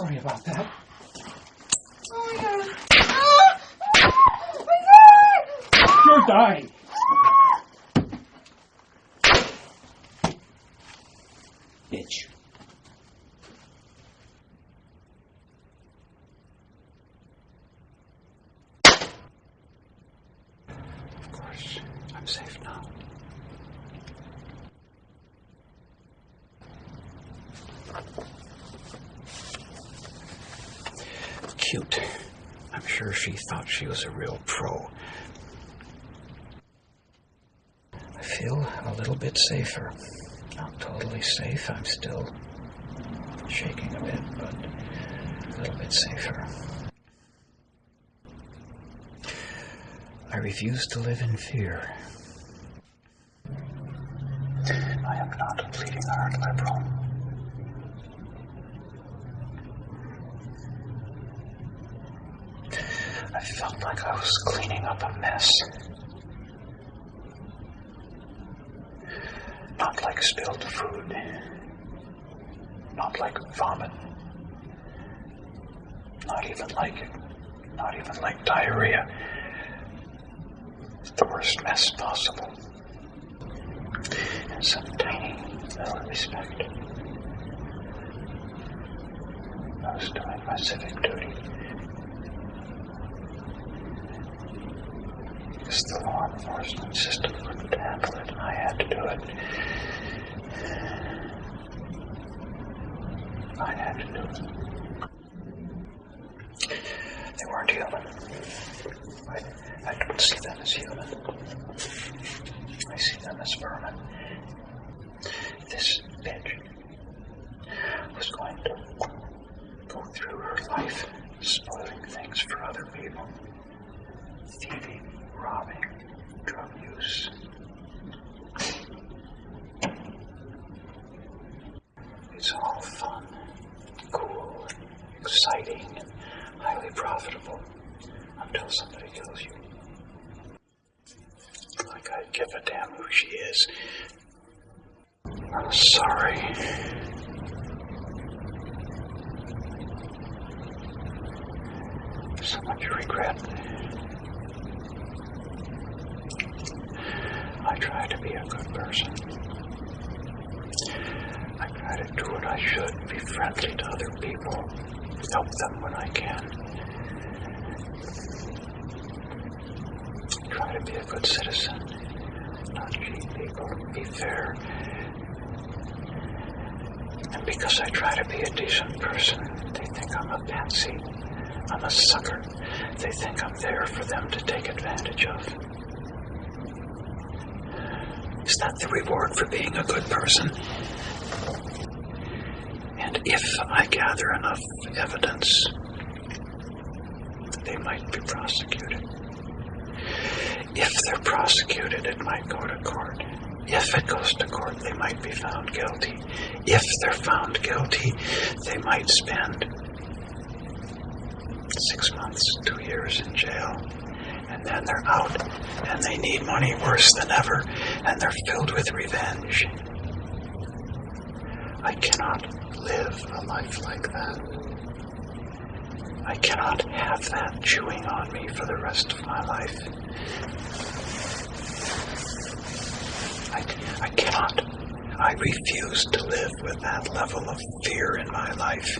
sorry about that. Oh my God. Oh my God. You're dying. Bitch. Of course, I'm safe now. Cute. I'm sure she thought she was a real pro. I feel a little bit safer. Not totally safe. I'm still shaking a bit, but a little bit safer. I refuse to live in fear. I am not a bleeding heart liberal. I felt like I was cleaning up a mess. Not like spilled food. Not like vomit. Not even like diarrhea. The worst mess possible. In some tiny little respect. I was doing my civic duty. Because the law enforcement system couldn't handle it, and I had to do it. I had to do it. They weren't human. I don't see them as human. I see them as vermin. This bitch was going to go through her life spoiling things for other people. Thieving, robbing, drug use. It's all fun, cool, exciting, and highly profitable until somebody kills you. Like I give a damn who she is. I'm sorry. So much regret. I try to be a good person. I try to do what I should, be friendly to other people, help them when I can. Try to be a good citizen, not cheat people, be fair. And because I try to be a decent person, they think I'm a patsy, I'm a sucker. They think I'm there for them to take advantage of. Is that the reward for being a good person? And if I gather enough evidence, they might be prosecuted. If they're prosecuted, it might go to court. If it goes to court, they might be found guilty. If they're found guilty, they might spend 6 months, 2 years in jail. And then they're out, and they need money worse than ever, and they're filled with revenge. I cannot live a life like that. I cannot have that chewing on me for the rest of my life. I cannot. I refuse to live with that level of fear in my life.